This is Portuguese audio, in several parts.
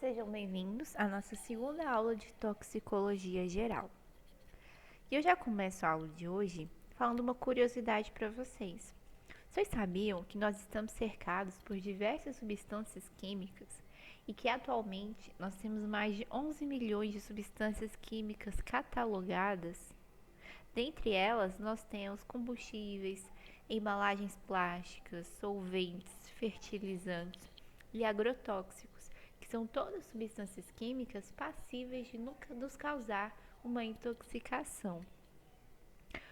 Sejam bem-vindos à nossa segunda aula de toxicologia geral. E eu já começo a aula de hoje falando uma curiosidade para vocês. Vocês sabiam que nós estamos cercados por diversas substâncias químicas e que atualmente nós temos mais de 11 milhões de substâncias químicas catalogadas? Dentre elas, nós temos combustíveis, embalagens plásticas, solventes, fertilizantes e agrotóxicos, que são todas substâncias químicas passíveis de nos causar uma intoxicação.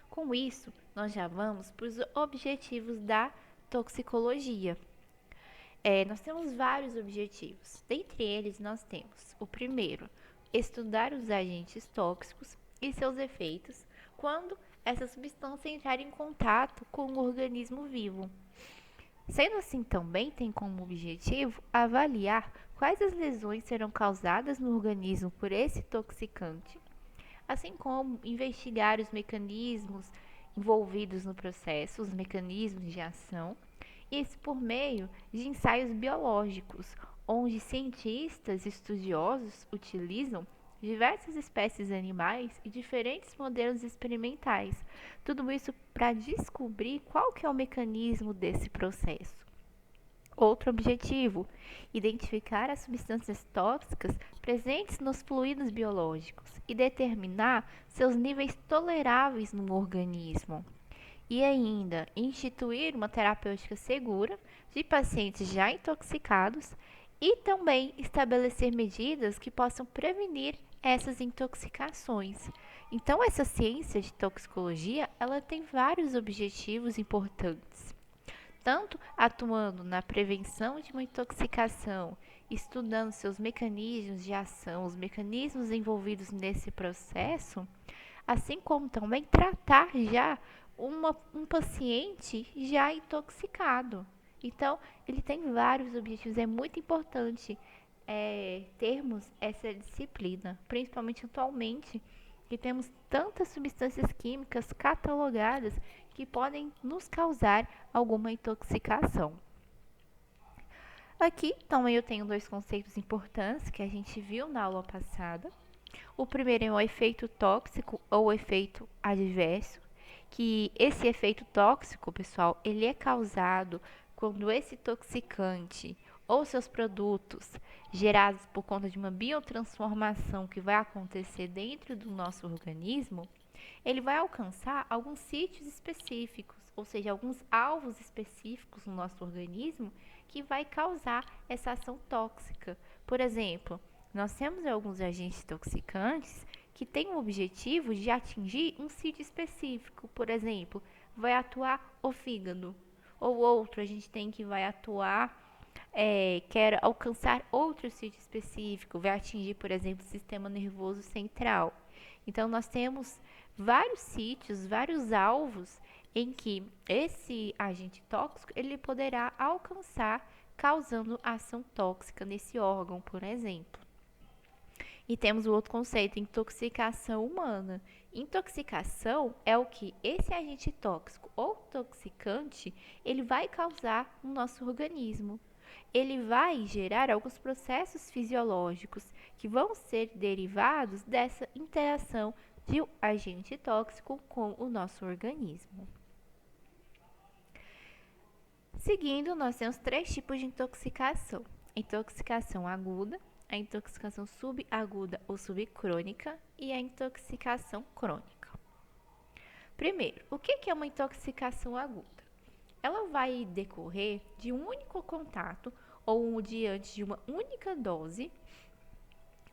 Com isso, nós já vamos para os objetivos da toxicologia. Nós temos vários objetivos. Dentre eles, nós temos o primeiro, estudar os agentes tóxicos e seus efeitos quando essa substância entrar em contato com o organismo vivo. Sendo assim, também tem como objetivo avaliar quais as lesões serão causadas no organismo por esse toxicante, assim como investigar os mecanismos envolvidos no processo, os mecanismos de ação, isso por meio de ensaios biológicos, onde cientistas estudiosos utilizam diversas espécies de animais e diferentes modelos experimentais. Tudo isso para descobrir qual que é o mecanismo desse processo. Outro objetivo: identificar as substâncias tóxicas presentes nos fluidos biológicos e determinar seus níveis toleráveis no organismo. E ainda, instituir uma terapêutica segura de pacientes já intoxicados e também estabelecer medidas que possam prevenir essas intoxicações. Então, essa ciência de toxicologia, ela tem vários objetivos importantes, tanto atuando na prevenção de uma intoxicação, estudando seus mecanismos de ação, os mecanismos envolvidos nesse processo, assim como também tratar já um paciente já intoxicado. Então, ele tem vários objetivos, é muito importante termos essa disciplina, principalmente atualmente, que temos tantas substâncias químicas catalogadas que podem nos causar alguma intoxicação. Aqui também eu tenho dois conceitos importantes que a gente viu na aula passada. O primeiro é o efeito tóxico ou efeito adverso, que esse efeito tóxico, pessoal, ele é causado quando esse toxicante ou seus produtos gerados por conta de uma biotransformação que vai acontecer dentro do nosso organismo, ele vai alcançar alguns sítios específicos, ou seja, alguns alvos específicos no nosso organismo que vai causar essa ação tóxica. Por exemplo, nós temos alguns agentes toxicantes que têm o objetivo de atingir um sítio específico. Por exemplo, vai atuar o fígado. Ou outro, a gente tem que vai atuar, quer alcançar outro sítio específico, vai atingir, por exemplo, o sistema nervoso central. Então, nós temos vários sítios, vários alvos em que esse agente tóxico ele poderá alcançar, causando ação tóxica nesse órgão, por exemplo. E temos o outro conceito, intoxicação humana. Intoxicação é o que esse agente tóxico ou toxicante, ele vai causar no nosso organismo. Ele vai gerar alguns processos fisiológicos que vão ser derivados dessa interação de um agente tóxico com o nosso organismo. Seguindo, nós temos três tipos de intoxicação: intoxicação aguda, a intoxicação subaguda ou subcrônica e a intoxicação crônica. Primeiro, o que é uma intoxicação aguda? Ela vai decorrer de um único contato ou diante de uma única dose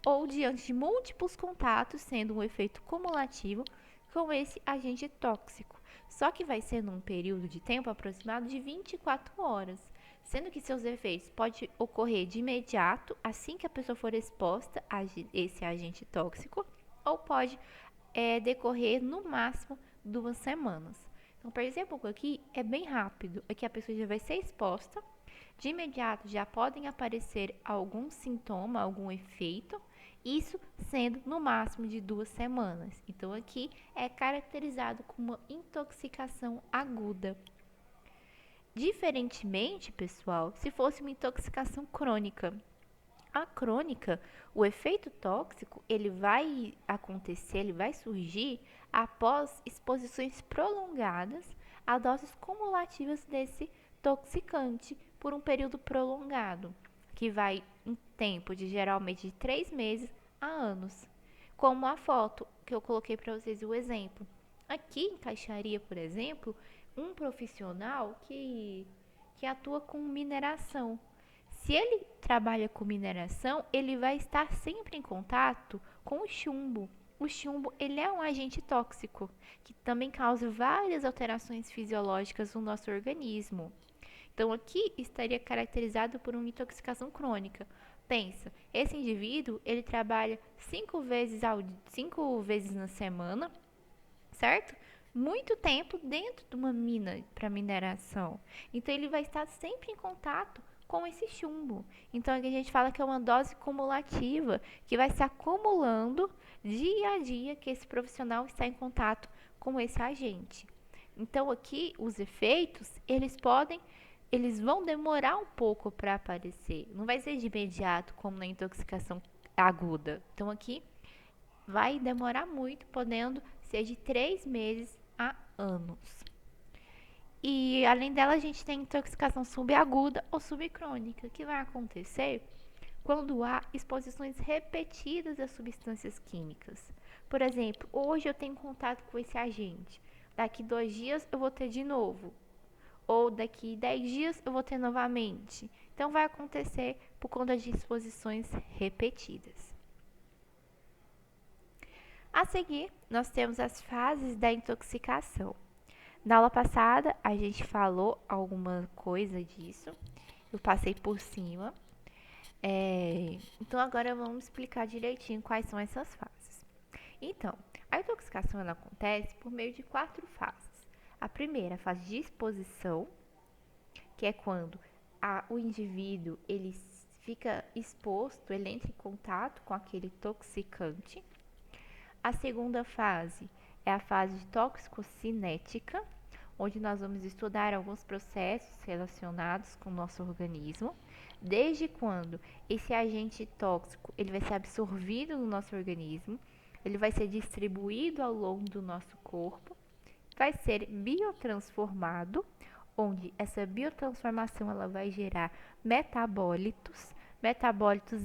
ou diante de múltiplos contatos, sendo um efeito cumulativo com esse agente tóxico. Só que vai ser num período de tempo aproximado de 24 horas, sendo que seus efeitos podem ocorrer de imediato, assim que a pessoa for exposta a esse agente tóxico, ou pode decorrer no máximo 2 semanas. Então, percebam que aqui é bem rápido, aqui a pessoa já vai ser exposta, de imediato já podem aparecer algum sintoma, algum efeito, isso sendo no máximo de 2 semanas. Então, aqui é caracterizado como uma intoxicação aguda. Diferentemente, pessoal, se fosse uma intoxicação crônica, A crônica, o efeito tóxico, ele vai acontecer, ele vai surgir após exposições prolongadas a doses cumulativas desse toxicante por um período prolongado, que vai em tempo de geralmente de 3 meses a anos. Como a foto que eu coloquei para vocês o exemplo. Aqui encaixaria, por exemplo, um profissional que atua com mineração. Se ele trabalha com mineração, ele vai estar sempre em contato com o chumbo. O chumbo, ele é um agente tóxico, que também causa várias alterações fisiológicas no nosso organismo. Então, aqui estaria caracterizado por uma intoxicação crônica. Pensa, esse indivíduo, ele trabalha 5 vezes na semana, certo? Muito tempo dentro de uma mina para mineração. Então, ele vai estar sempre em contato com esse chumbo. Então, aqui a gente fala que é uma dose cumulativa, que vai se acumulando dia a dia que esse profissional está em contato com esse agente. Então, aqui, os efeitos, eles vão demorar um pouco para aparecer. Não vai ser de imediato, como na intoxicação aguda. Então, aqui, vai demorar muito, podendo ser de 3 meses a anos. E além dela, a gente tem intoxicação subaguda ou subcrônica, que vai acontecer quando há exposições repetidas a substâncias químicas. Por exemplo, hoje eu tenho contato com esse agente, daqui 2 dias eu vou ter de novo, ou daqui 10 dias eu vou ter novamente. Então, vai acontecer por conta de exposições repetidas. A seguir, nós temos as fases da intoxicação. Na aula passada, a gente falou alguma coisa disso. Eu passei por cima. Então, agora vamos explicar direitinho quais são essas fases. Então, a intoxicação ela acontece por meio de 4 fases. A primeira, a fase de exposição, que é quando o indivíduo ele fica exposto, ele entra em contato com aquele toxicante. A segunda fase é a fase de toxicocinética, onde nós vamos estudar alguns processos relacionados com o nosso organismo, desde quando esse agente tóxico ele vai ser absorvido no nosso organismo, ele vai ser distribuído ao longo do nosso corpo, vai ser biotransformado, onde essa biotransformação ela vai gerar metabólitos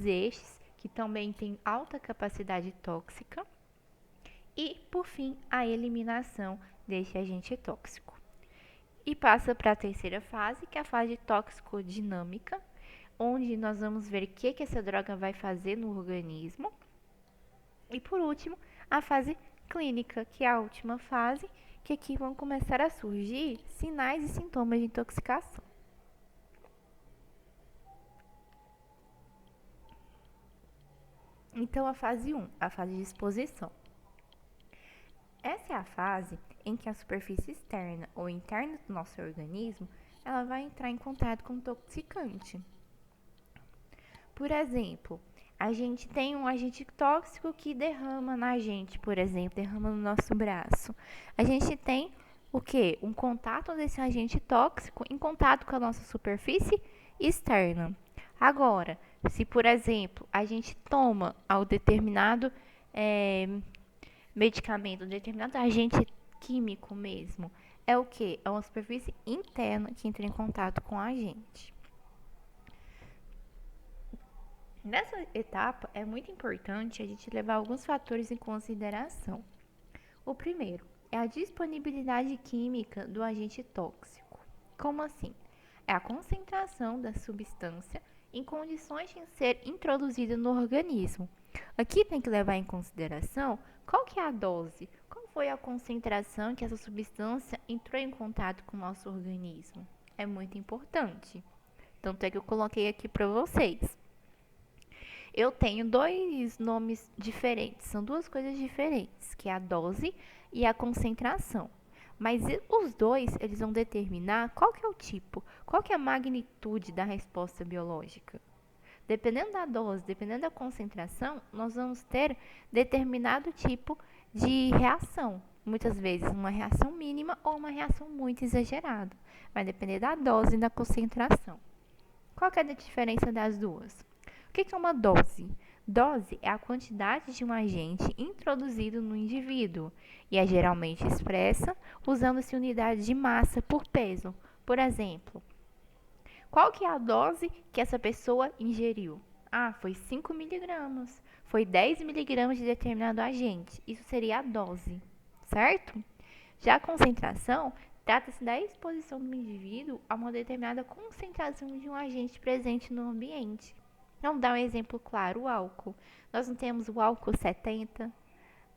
estes que também têm alta capacidade tóxica, e, por fim, a eliminação deste agente tóxico. E passa para a terceira fase, que é a fase toxicodinâmica, onde nós vamos ver o que essa droga vai fazer no organismo. E, por último, a fase clínica, que é a última fase, que aqui vão começar a surgir sinais e sintomas de intoxicação. Então, a fase 1, a fase de exposição. Essa é a fase em que a superfície externa ou interna do nosso organismo ela vai entrar em contato com o toxicante. Por exemplo, a gente tem um agente tóxico que derrama na gente, por exemplo, derrama no nosso braço. A gente tem o quê? Um contato desse agente tóxico em contato com a nossa superfície externa. Agora, se por exemplo a gente toma ao determinado medicamento, determinado agente químico mesmo, é o que? É uma superfície interna que entra em contato com a gente. Nessa etapa, é muito importante a gente levar alguns fatores em consideração. O primeiro é a disponibilidade química do agente tóxico. Como assim? É a concentração da substância em condições de ser introduzida no organismo. Aqui tem que levar em consideração qual que é a dose, qual foi a concentração que essa substância entrou em contato com o nosso organismo. É muito importante. Tanto é que eu coloquei aqui para vocês. Eu tenho 2 nomes diferentes, são 2 coisas diferentes, que é a dose e a concentração. Mas os dois, eles vão determinar qual que é o tipo, qual que é a magnitude da resposta biológica. Dependendo da dose, dependendo da concentração, nós vamos ter determinado tipo de reação. Muitas vezes uma reação mínima ou uma reação muito exagerada. Vai depender da dose e da concentração. Qual que é a diferença das duas? que é uma dose? Dose é a quantidade de um agente introduzido no indivíduo e é geralmente expressa usando-se unidade de massa por peso. Por exemplo, qual que é a dose que essa pessoa ingeriu? Ah, foi 5 miligramas. Foi 10 miligramas de determinado agente. Isso seria a dose, certo? Já a concentração trata-se da exposição do indivíduo a uma determinada concentração de um agente presente no ambiente. Vamos dar um exemplo claro, o álcool. Nós não temos o álcool 70,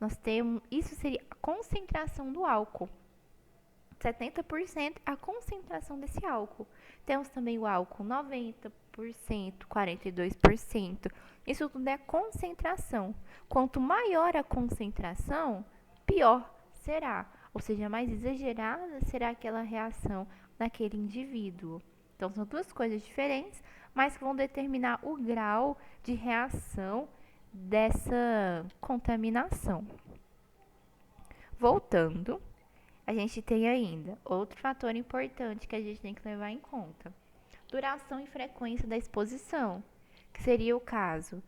nós temos, isso seria a concentração do álcool. 70% a concentração desse álcool. Temos também o álcool 90%, 42%. Isso tudo é concentração. Quanto maior a concentração, pior será. Ou seja, mais exagerada será aquela reação naquele indivíduo. Então, são duas coisas diferentes, mas que vão determinar o grau de reação dessa contaminação. Voltando, a gente tem ainda outro fator importante que a gente tem que levar em conta: duração e frequência da exposição, que seria o caso,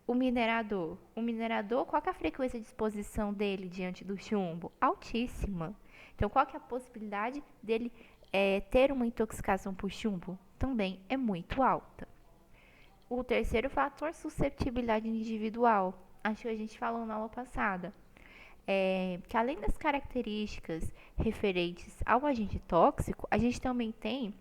o minerador. O minerador, qual que é a frequência de exposição dele diante do chumbo? Altíssima. Então, qual que é a possibilidade dele ter uma intoxicação por chumbo? Também é muito alta. O terceiro fator, susceptibilidade individual. Acho que a gente falou na aula passada. Que além das características referentes ao agente tóxico, a gente também tem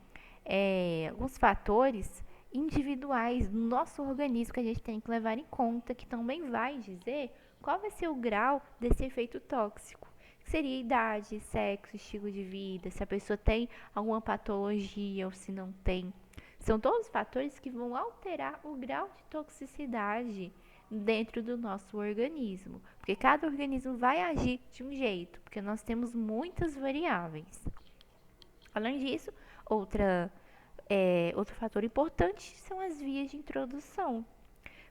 alguns fatores individuais do nosso organismo que a gente tem que levar em conta, que também vai dizer qual vai ser o grau desse efeito tóxico. Seria idade, sexo, estilo de vida, se a pessoa tem alguma patologia ou se não tem. São todos fatores que vão alterar o grau de toxicidade dentro do nosso organismo, porque cada organismo vai agir de um jeito, porque nós temos muitas variáveis. Além disso, outro fator importante são as vias de introdução.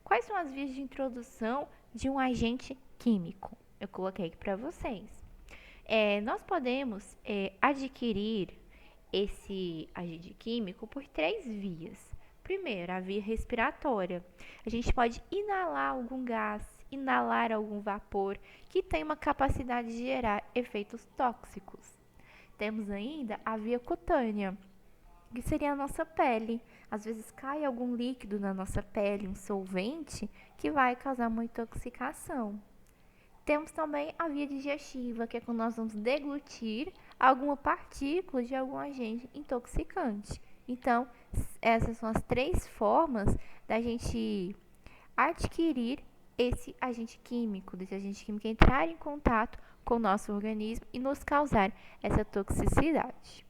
Quais são as vias de introdução de um agente químico? Eu coloquei aqui para vocês. Nós podemos adquirir esse agente químico por 3 vias. Primeiro, a via respiratória. A gente pode inalar algum gás, inalar algum vapor que tem uma capacidade de gerar efeitos tóxicos. Temos ainda a via cutânea, que seria a nossa pele. Às vezes cai algum líquido na nossa pele, um solvente, que vai causar uma intoxicação. Temos também a via digestiva, que é quando nós vamos deglutir alguma partícula de algum agente intoxicante. Então, essas são as 3 formas da gente adquirir esse agente químico, desse agente químico entrar em contato com o nosso organismo e nos causar essa toxicidade.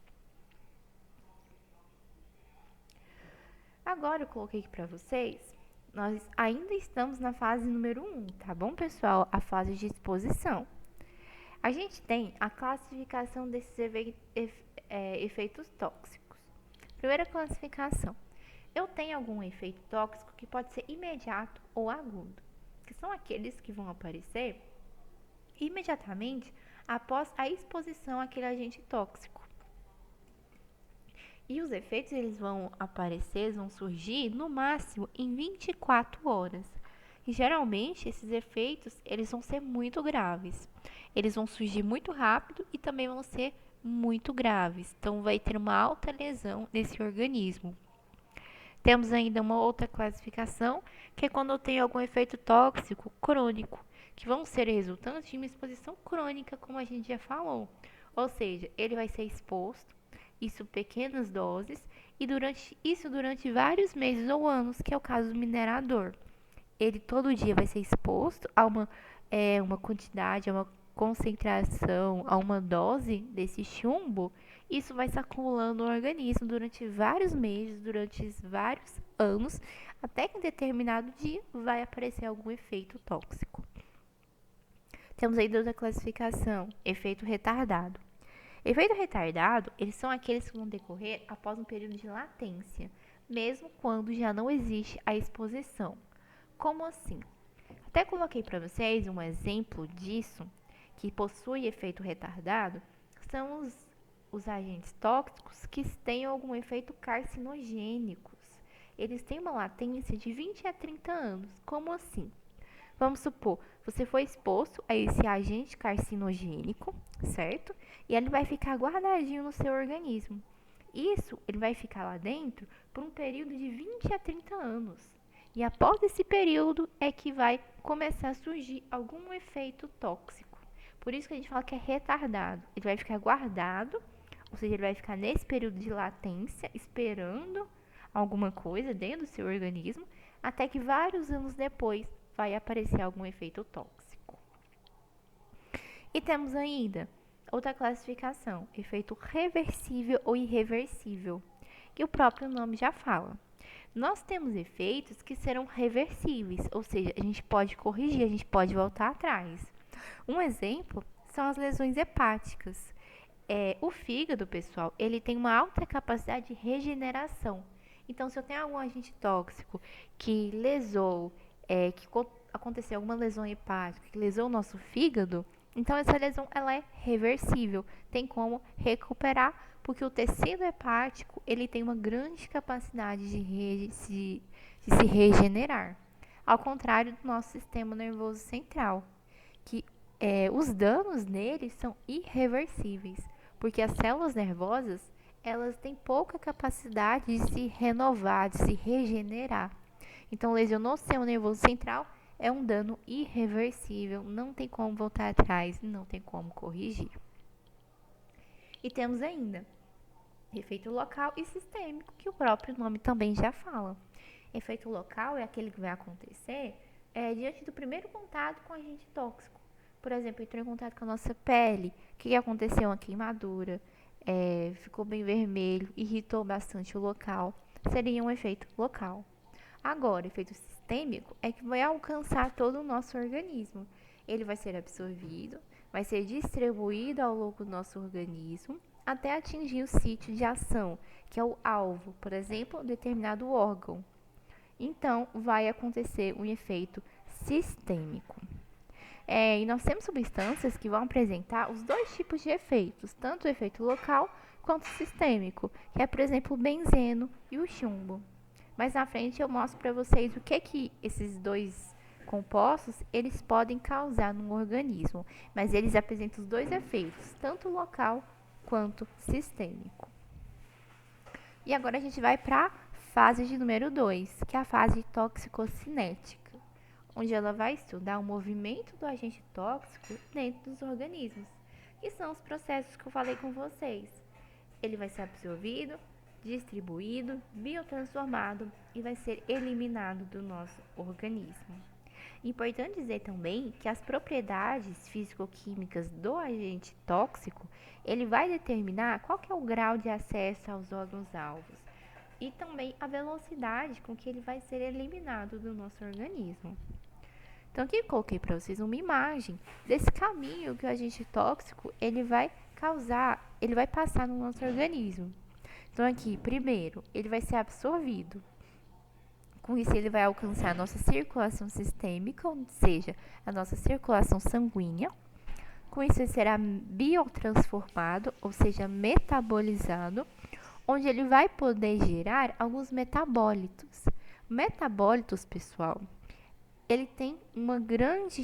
Agora eu coloquei aqui para vocês, nós ainda estamos na fase número 1, tá bom, pessoal? A fase de exposição. A gente tem a classificação desses efeitos tóxicos. Primeira classificação. Eu tenho algum efeito tóxico que pode ser imediato ou agudo, que são aqueles que vão aparecer imediatamente após a exposição àquele agente tóxico. E os efeitos eles vão aparecer, vão surgir no máximo em 24 horas. E geralmente esses efeitos eles vão ser muito graves. Eles vão surgir muito rápido e também vão ser muito graves. Então vai ter uma alta lesão nesse organismo. Temos ainda uma outra classificação, que é quando eu tenho algum efeito tóxico crônico, que vão ser resultantes de uma exposição crônica, como a gente já falou. Ou seja, ele vai ser exposto, isso pequenas doses, e durante vários meses ou anos, que é o caso do minerador. Ele todo dia vai ser exposto a uma quantidade, a uma concentração, a uma dose desse chumbo. Isso vai se acumulando no organismo durante vários meses, durante vários anos, até que em determinado dia vai aparecer algum efeito tóxico. Temos aí outra classificação, efeito retardado. Efeito retardado, eles são aqueles que vão decorrer após um período de latência, mesmo quando já não existe a exposição. Como assim? Até coloquei para vocês um exemplo disso, que possui efeito retardado, são os agentes tóxicos que têm algum efeito carcinogênicos. eles têm uma latência de 20 a 30 anos. Como assim? Vamos supor, você foi exposto a esse agente carcinogênico, certo? E ele vai ficar guardadinho no seu organismo. Isso, ele vai ficar lá dentro por um período de 20 a 30 anos. E após esse período é que vai começar a surgir algum efeito tóxico. Por isso que a gente fala que é retardado. Ele vai ficar guardado, ou seja, ele vai ficar nesse período de latência, esperando alguma coisa dentro do seu organismo, até que vários anos depois vai aparecer algum efeito tóxico. E temos ainda outra classificação, efeito reversível ou irreversível, que o próprio nome já fala. Nós temos efeitos que serão reversíveis, ou seja, a gente pode corrigir, a gente pode voltar atrás. Um exemplo são as lesões hepáticas. O fígado, pessoal, ele tem uma alta capacidade de regeneração. Então, se eu tenho algum agente tóxico que lesou, que aconteceu alguma lesão hepática, que lesou o nosso fígado, então essa lesão ela é reversível, tem como recuperar, porque o tecido hepático ele tem uma grande capacidade de se regenerar, ao contrário do nosso sistema nervoso central, que os danos nele são irreversíveis, porque as células nervosas elas têm pouca capacidade de se renovar, de se regenerar. Então, lesionou o sistema nervoso central, é um dano irreversível, não tem como voltar atrás, não tem como corrigir. E temos ainda efeito local e sistêmico, que o próprio nome também já fala. Efeito local é aquele que vai acontecer diante do primeiro contato com agente tóxico. Por exemplo, entrou em contato com a nossa pele, o que aconteceu? Uma queimadura, ficou bem vermelho, irritou bastante o local, seria um efeito local. Agora, efeito sistêmico é que vai alcançar todo o nosso organismo. Ele vai ser absorvido, vai ser distribuído ao longo do nosso organismo até atingir o sítio de ação, que é o alvo, por exemplo, determinado órgão. Então, vai acontecer um efeito sistêmico. E nós temos substâncias que vão apresentar os dois tipos de efeitos, tanto o efeito local quanto sistêmico, que é, por exemplo, o benzeno e o chumbo. Mais na frente eu mostro para vocês o que esses dois compostos eles podem causar no organismo, mas eles apresentam os dois efeitos, tanto local quanto sistêmico. E agora a gente vai para a fase de número 2, que é a fase toxicocinética, onde ela vai estudar o movimento do agente tóxico dentro dos organismos, que são os processos que eu falei com vocês. Ele vai ser absorvido, distribuído, biotransformado e vai ser eliminado do nosso organismo. Importante dizer também que as propriedades físico-químicas do agente tóxico, ele vai determinar qual que é o grau de acesso aos órgãos-alvos e também a velocidade com que ele vai ser eliminado do nosso organismo. Então, aqui eu coloquei para vocês uma imagem desse caminho que o agente tóxico ele vai causar, ele vai passar no nosso organismo. Então, aqui, primeiro, ele vai ser absorvido. Com isso, ele vai alcançar a nossa circulação sistêmica, ou seja, a nossa circulação sanguínea. Com isso, ele será biotransformado, ou seja, metabolizado, onde ele vai poder gerar alguns metabólitos. Metabólitos, pessoal, ele tem uma grande...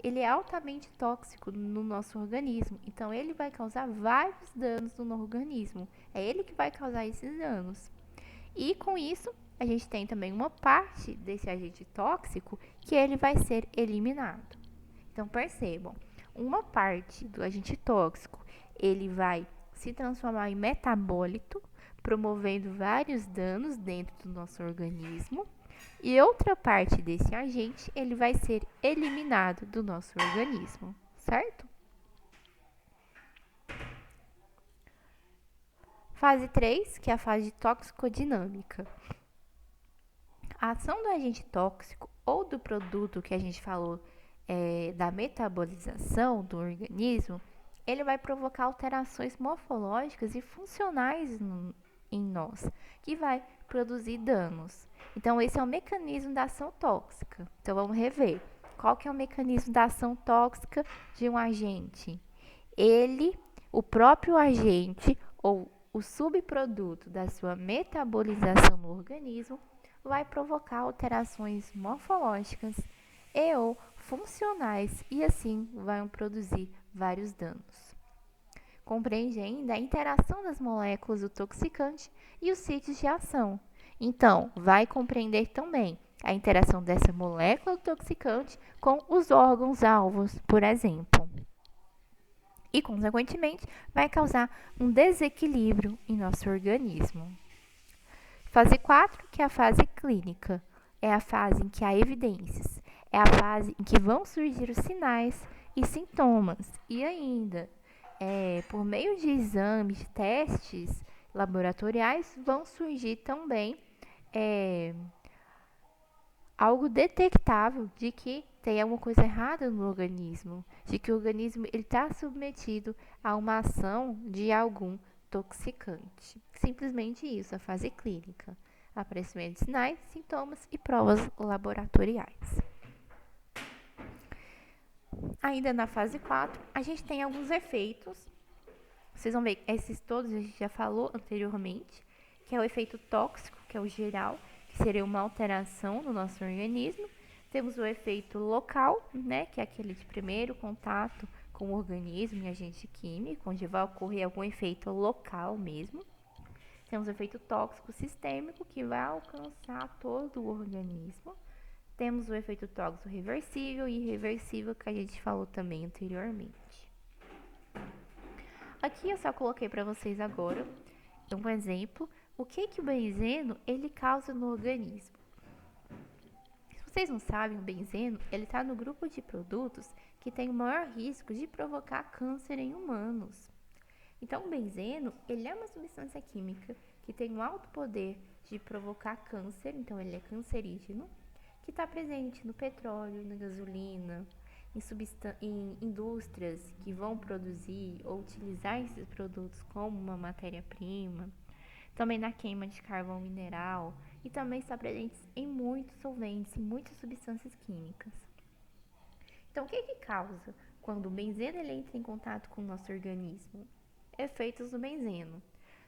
ele é altamente tóxico no nosso organismo, então ele vai causar vários danos no organismo. É ele que vai causar esses danos. E com isso, a gente tem também uma parte desse agente tóxico que ele vai ser eliminado. Então percebam, uma parte do agente tóxico, ele vai se transformar em metabólito, promovendo vários danos dentro do nosso organismo. E outra parte desse agente, ele vai ser eliminado do nosso organismo, certo? Fase 3, que é a fase de toxicodinâmica. A ação do agente tóxico ou do produto que a gente falou da metabolização do organismo, ele vai provocar alterações morfológicas e funcionais em nós, que vai produzir danos. Então, esse é o mecanismo da ação tóxica. Então, vamos rever. Qual que é o mecanismo da ação tóxica de um agente? O próprio agente, ou o subproduto da sua metabolização no organismo vai provocar alterações morfológicas e ou funcionais e assim vai produzir vários danos. Compreende ainda a interação das moléculas do toxicante e os sítios de ação. Então, vai compreender também a interação dessa molécula do toxicante com os órgãos-alvos, por exemplo. E, consequentemente, vai causar um desequilíbrio em nosso organismo. Fase 4, que é a fase clínica, é a fase em que há evidências, é a fase em que vão surgir os sinais e sintomas, e ainda, por meio de exames, de testes laboratoriais, vão surgir também algo detectável de que tem alguma coisa errada no organismo, de que o organismo está submetido a uma ação de algum toxicante. Simplesmente isso, a fase clínica. Aparecimento de sinais, sintomas e provas laboratoriais. Ainda na fase 4, a gente tem alguns efeitos. Vocês vão ver que esses todos a gente já falou anteriormente, que é o efeito tóxico, que é o geral, que seria uma alteração no nosso organismo. Temos o efeito local, né, que é aquele de primeiro contato com o organismo e agente químico, onde vai ocorrer algum efeito local mesmo. Temos o efeito tóxico sistêmico, que vai alcançar todo o organismo. Temos o efeito tóxico reversível e irreversível, que a gente falou também anteriormente. Aqui eu só coloquei para vocês agora um exemplo, o que o benzeno ele causa no organismo. Se vocês não sabem, o benzeno ele está no grupo de produtos que tem o maior risco de provocar câncer em humanos. Então, o benzeno ele é uma substância química que tem um alto poder de provocar câncer, então ele é cancerígeno, que está presente no petróleo, na gasolina, em indústrias que vão produzir ou utilizar esses produtos como uma matéria-prima, também na queima de carvão mineral e também está presente em muitos solventes, em muitas substâncias químicas. Então, o que causa quando o benzeno ele entra em contato com o nosso organismo? Efeitos do benzeno.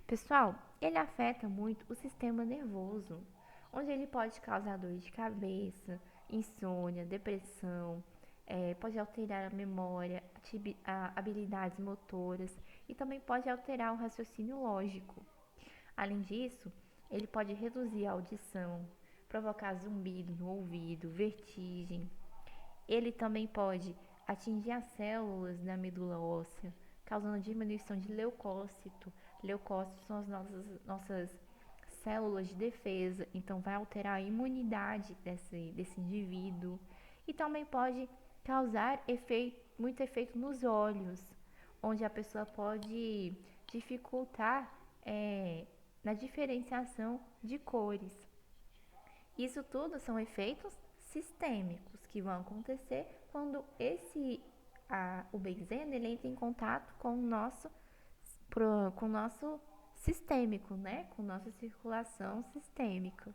Pessoal, ele afeta muito o sistema nervoso, onde ele pode causar dor de cabeça, insônia, depressão, pode alterar a memória, habilidades motoras e também pode alterar o raciocínio lógico. Além disso, ele pode reduzir a audição, provocar zumbido no ouvido, vertigem. Ele também pode atingir as células da medula óssea, causando diminuição de leucócito. Leucócitos são as nossas células de defesa, então vai alterar a imunidade desse indivíduo. E também pode causar muito efeito nos olhos, onde a pessoa pode dificultar na diferenciação de cores. Isso tudo são efeitos sistêmicos que vão acontecer quando o benzeno ele entra em contato com o nosso sistêmico, né? Com nossa circulação sistêmica.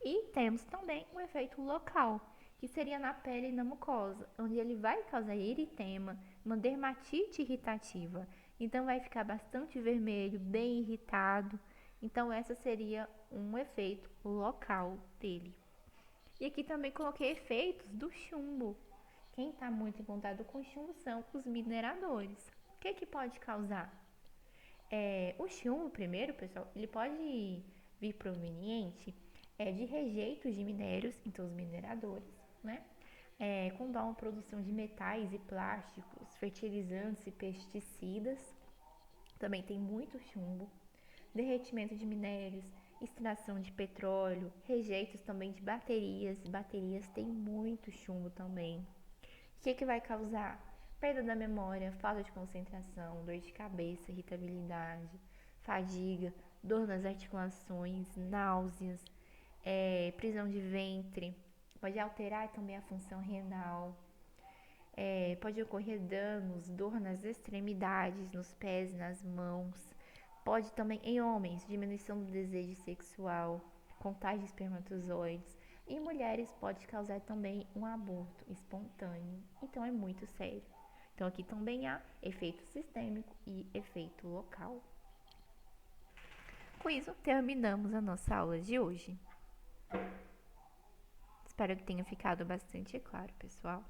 E temos também o efeito local, que seria na pele e na mucosa, onde ele vai causar eritema, uma dermatite irritativa. Então vai ficar bastante vermelho, bem irritado. Então essa seria um efeito local dele. E aqui também coloquei efeitos do chumbo. Quem está muito em contato com chumbo são os mineradores. O que pode causar? O chumbo, primeiro, pessoal, ele pode vir proveniente de rejeitos de minérios, então os mineradores, né? Quando há uma produção de metais e plásticos, fertilizantes e pesticidas, também tem muito chumbo. Derretimento de minérios, extração de petróleo, rejeitos também de baterias. Baterias têm muito chumbo também. O que vai causar? Perda da memória, falta de concentração, dor de cabeça, irritabilidade, fadiga, dor nas articulações, náuseas, prisão de ventre. Pode alterar também a função renal. Pode ocorrer danos, dor nas extremidades, nos pés, nas mãos. Pode também, em homens, diminuição do desejo sexual, contagem de espermatozoides. Em mulheres pode causar também um aborto espontâneo. Então é muito sério. Então aqui também há efeito sistêmico e efeito local. com isso, terminamos a nossa aula de hoje. Espero que tenha ficado bastante claro, pessoal.